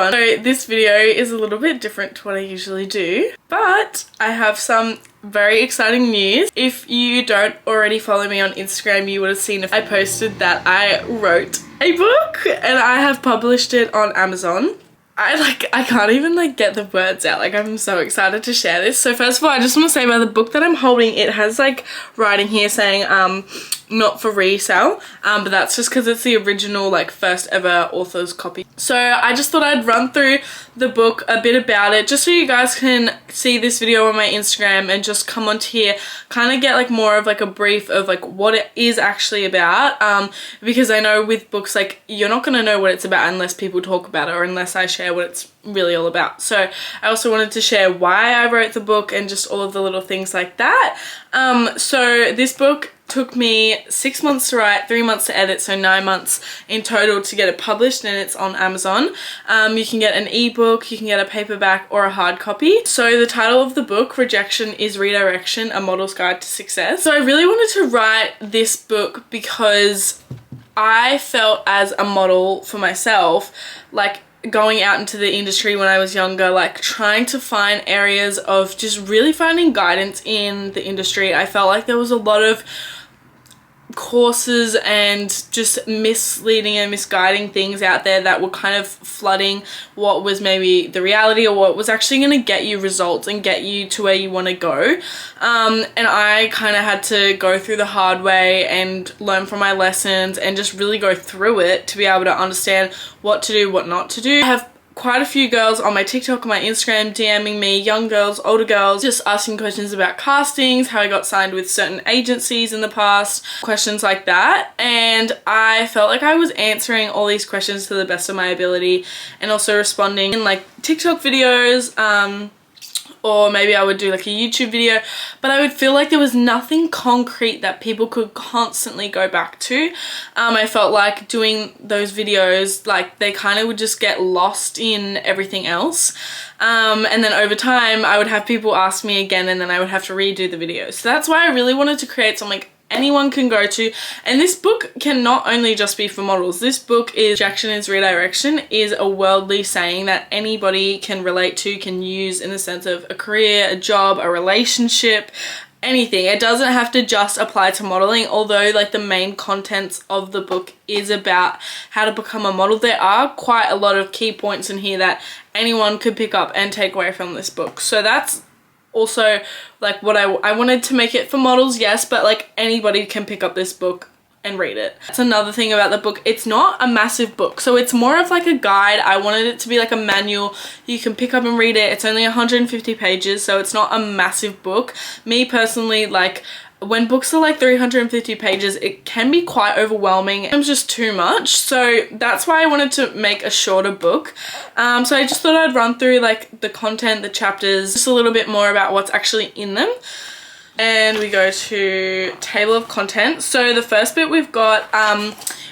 everyone. So this video is a little bit different to what I usually do, but I have some very exciting news. If you don't already follow me on Instagram, you would have seen I posted that I wrote a book and I have published it on Amazon. I can't even get the words out. I'm so excited to share this. So first of all, I just want to say about the book that I'm holding, it has writing here saying not for resale, but that's just because it's the original first ever author's copy. So I just thought I'd run through the book, a bit about it, just so you guys can see this video on my Instagram and just come onto here, kind of get more of a brief of what it is actually about, because I know with books you're not going to know what it's about unless people talk about it or unless I share what it's really all about. So I also wanted to share why I wrote the book and just all of the little things like that. So this book took me 6 months to write, 3 months to edit, so 9 months in total to get it published, and it's on Amazon. You can get an ebook, you can get a paperback or a hard copy. So the title of the book, Rejection is Redirection, A Model's Guide to Success. So I really wanted to write this book because I felt as a model for myself, going out into the industry when I was younger, trying to find areas of just really finding guidance in the industry. I felt like there was a lot of courses and just misleading and misguiding things out there that were kind of flooding what was maybe the reality or what was actually going to get you results and get you to where you want to go. And I kind of had to go through the hard way and learn from my lessons and just really go through it to be able to understand what to do, what not to do. I have quite a few girls on my TikTok and my Instagram DMing me, young girls, older girls, just asking questions about castings, how I got signed with certain agencies in the past, questions like that. And I felt like I was answering all these questions to the best of my ability and also responding in TikTok videos, or maybe I would do a YouTube video, but I would feel like there was nothing concrete that people could constantly go back to. I felt like doing those videos, they kind of would just get lost in everything else. And then over time, I would have people ask me again and then I would have to redo the videos. So that's why I really wanted to create something anyone can go to. And this book can not only just be for models. This book is Rejection is Redirection is a worldly saying that anybody can relate to, can use in the sense of a career, a job, a relationship, anything. It doesn't have to just apply to modeling, although the main contents of the book is about how to become a model. There are quite a lot of key points in here that anyone could pick up and take away from this book. So that's also what I wanted to make it for models, yes, but anybody can pick up this book and read it. That's another thing about the book. It's not a massive book, so it's more of a guide. I wanted it to be a manual you can pick up and read it. It's only 150 pages, so it's not a massive book. Me personally, when books are 350 pages, it can be quite overwhelming. It's just too much. So that's why I wanted to make a shorter book. So I just thought I'd run through the content, the chapters, just a little bit more about what's actually in them. And we go to table of contents. So the first bit we've got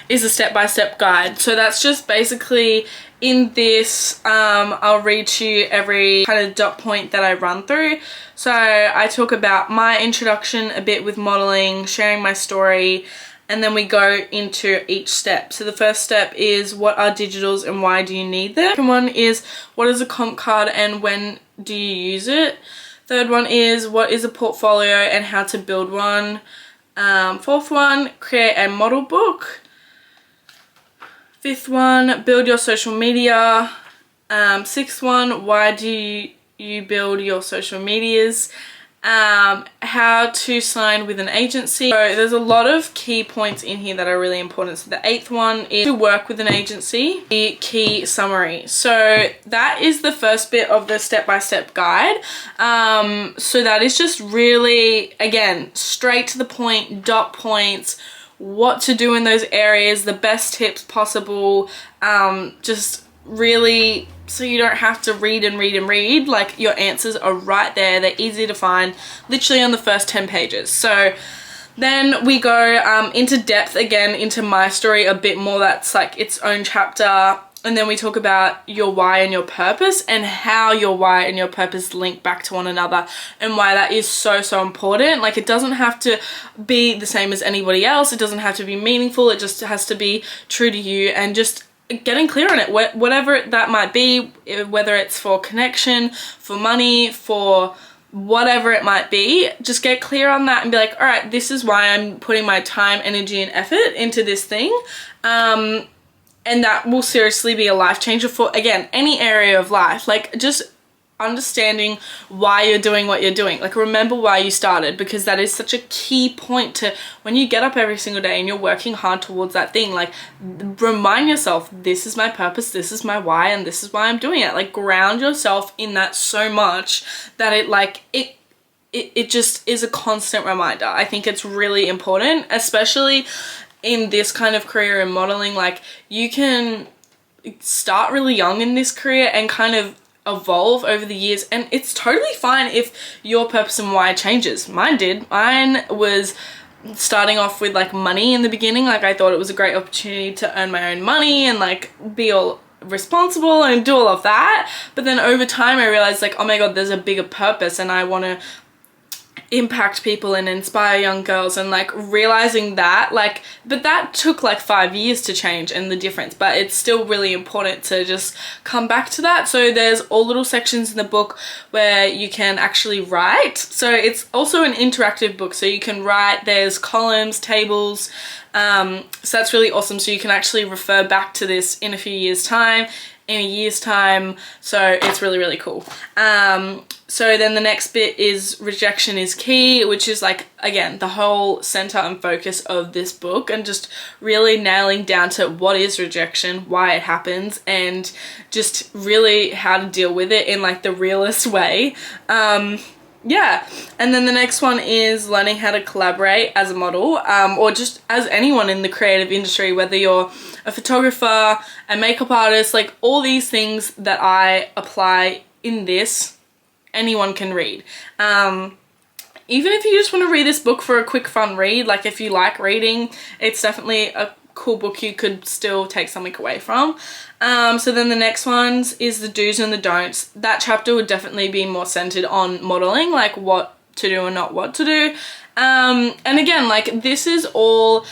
is a step-by-step guide. So that's just basically in this, I'll read to you every kind of dot point that I run through. So I talk about my introduction a bit with modeling, sharing my story, and then we go into each step. So the first step is what are digitals and why do you need them? The second one is what is a comp card and when do you use it? Third one is what is a portfolio and how to build one. Fourth one, create a model book. Fifth one, build your social media. Sixth one, why do you build your social medias? How to sign with an agency. So there's a lot of key points in here that are really important. So the eighth one is to work with an agency. The key summary. So that is the first bit of the step-by-step guide. So that is just really, again, straight to the point, dot points, what to do in those areas, the best tips possible, just really so you don't have to read and read and read. Your answers are right there, they're easy to find, literally on the first 10 pages. So then we go into depth again into my story a bit more. That's its own chapter. And then we talk about your why and your purpose and how your why and your purpose link back to one another and why that is so, so important. It doesn't have to be the same as anybody else. It doesn't have to be meaningful. It just has to be true to you and just getting clear on it, whatever that might be, whether it's for connection, for money, for whatever it might be. Just get clear on that and be like, all right, this is why I'm putting my time, energy, and effort into this thing. And that will seriously be a life changer for, again, any area of life. Like, just understanding why you're doing what you're doing. Like, remember why you started, because that is such a key point to when you get up every single day and you're working hard towards that thing. Like, remind yourself, this is my purpose, this is my why, and this is why I'm doing it. Like, ground yourself in that so much that it just is a constant reminder. I think it's really important, especially in this kind of career in modeling. Like, you can start really young in this career and kind of evolve over the years, and it's totally fine if your purpose and why changes. Mine did. Mine was starting off with like money in the beginning. Like, I thought it was a great opportunity to earn my own money and like be all responsible and do all of that, but then over time I realized, like, oh my god, there's a bigger purpose and I want to impact people and inspire young girls, and like realizing that, like, but that took like 5 years to change and the difference, but it's still really important to just come back to that. So there's all little sections in the book where you can actually write. So it's also an interactive book, so you can write, there's columns, tables, so that's really awesome. So you can actually refer back to this in a few years time, in a year's time, so it's really, really cool. So then the next bit is rejection is key, which is like, again, the whole center and focus of this book, and just really nailing down to what is rejection, why it happens, and just really how to deal with it in like the realest way. Yeah, and then the next one is learning how to collaborate as a model, or just as anyone in the creative industry, whether you're a photographer, a makeup artist, like all these things that I apply in this, anyone can read. Even if you just want to read this book for a quick fun read, like if you like reading, it's definitely a cool book you could still take something away from. So then the next ones is the do's and the don'ts. That chapter would definitely be more centered on modeling, like what to do and not what to do. And again, like, this is all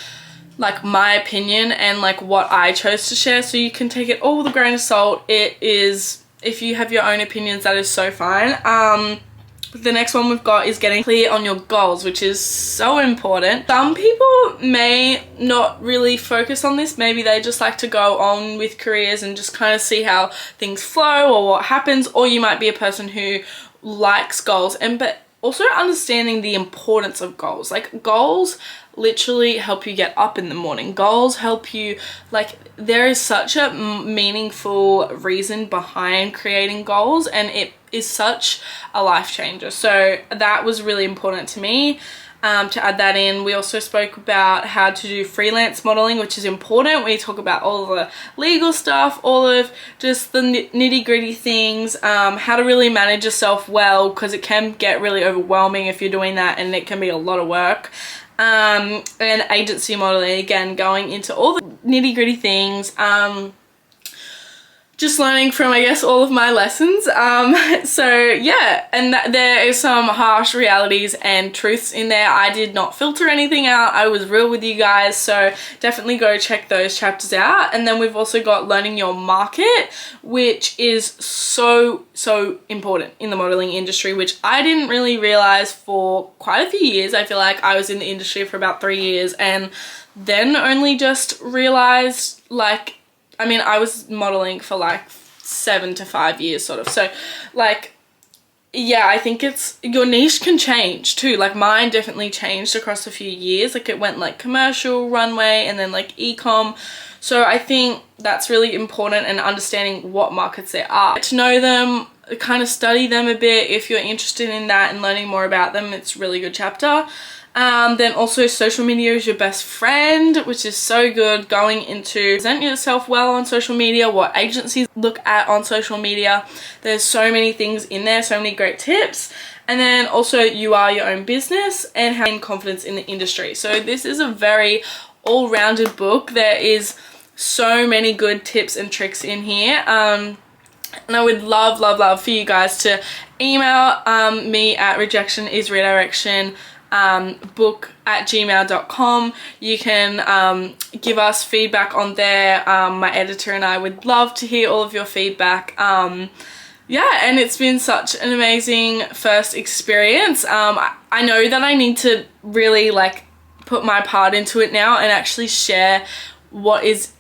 like my opinion and like what I chose to share, so you can take it all with a grain of salt. It is, if you have your own opinions, that is so fine. The next one we've got is getting clear on your goals, which is so important. Some people may not really focus on this. Maybe they just like to go on with careers and just kind of see how things flow or what happens, or you might be a person who likes goals, but also understanding the importance of goals. Like, goals literally help you get up in the morning. Goals help you, like, there is such a meaningful reason behind creating goals, and it is such a life changer. So that was really important to me, to add that in. We also spoke about how to do freelance modeling, which is important. We talk about all the legal stuff, all of just the nitty gritty things, how to really manage yourself well, because it can get really overwhelming if you're doing that, and it can be a lot of work. And agency modeling, again, going into all the nitty gritty things, just learning from, I guess, all of my lessons. So yeah, and there is some harsh realities and truths in there. I did not filter anything out. I was real with you guys, so definitely go check those chapters out. And then we've also got learning your market, which is so important in the modeling industry, which I didn't really realize for quite a few years. I feel like I was in the industry for about 3 years, and then only just realized, like, I mean, I was modeling for like 7 to 5 years sort of. So like, yeah, I think it's, your niche can change too. Like, mine definitely changed across a few years. Like, it went like commercial, runway, and then like e-com. So I think that's really important, and understanding what markets there are. To know them, kind of study them a bit if you're interested in that and learning more about them. It's a really good chapter. Then also social media is your best friend, which is so good. Going into present yourself well on social media, what agencies look at on social media. There's so many things in there, so many great tips. And then also, you are your own business, and having confidence in the industry. So this is a very all-rounded book. There is so many good tips and tricks in here. And I would love for you guys to email me at rejectionisredirection book@gmail.com. You can give us feedback on there. My editor and I would love to hear all of your feedback. Yeah, and it's been such an amazing first experience. I know that I need to really like put my part into it now and actually share what is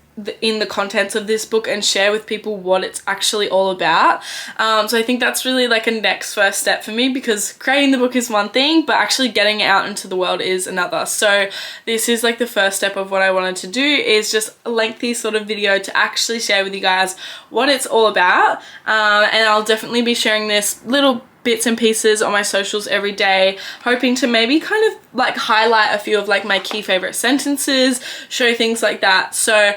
in the contents of this book and share with people what it's actually all about. So I think that's really like a next first step for me, because creating the book is one thing, but actually getting it out into the world is another. So this is like the first step of what I wanted to do, is just a lengthy sort of video to actually share with you guys what it's all about. And I'll definitely be sharing this little bits and pieces on my socials every day, hoping to maybe kind of like highlight a few of like my key favorite sentences, show things like that. So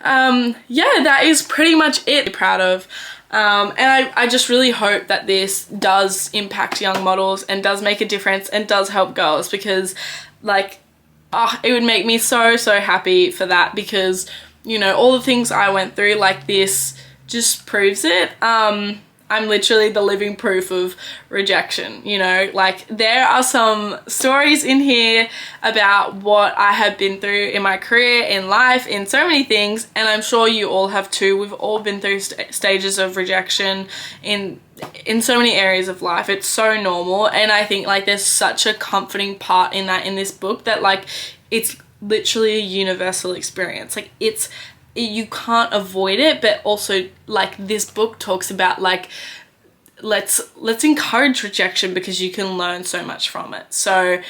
yeah, that is pretty much it. I'm proud of. And I just really hope that this does impact young models and does make a difference and does help girls, because like, it would make me so happy for that, because, you know, all the things I went through, like this just proves it. I'm literally the living proof of rejection, you know, like there are some stories in here about what I have been through in my career, in life, in so many things, and I'm sure you all have too. We've all been through stages of rejection in so many areas of life. It's so normal, and I think like there's such a comforting part in that in this book, that like it's literally a universal experience. Like you can't avoid it, but also like this book talks about like let's encourage rejection, because you can learn so much from it. So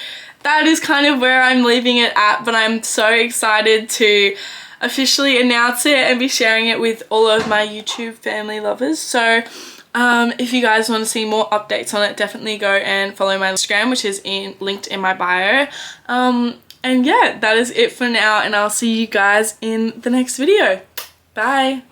that is kind of where I'm leaving it at, but I'm so excited to officially announce it and be sharing it with all of my YouTube family lovers. So if you guys want to see more updates on it, definitely go and follow my Instagram, which is linked in my bio. And yeah, that is it for now, and I'll see you guys in the next video. Bye.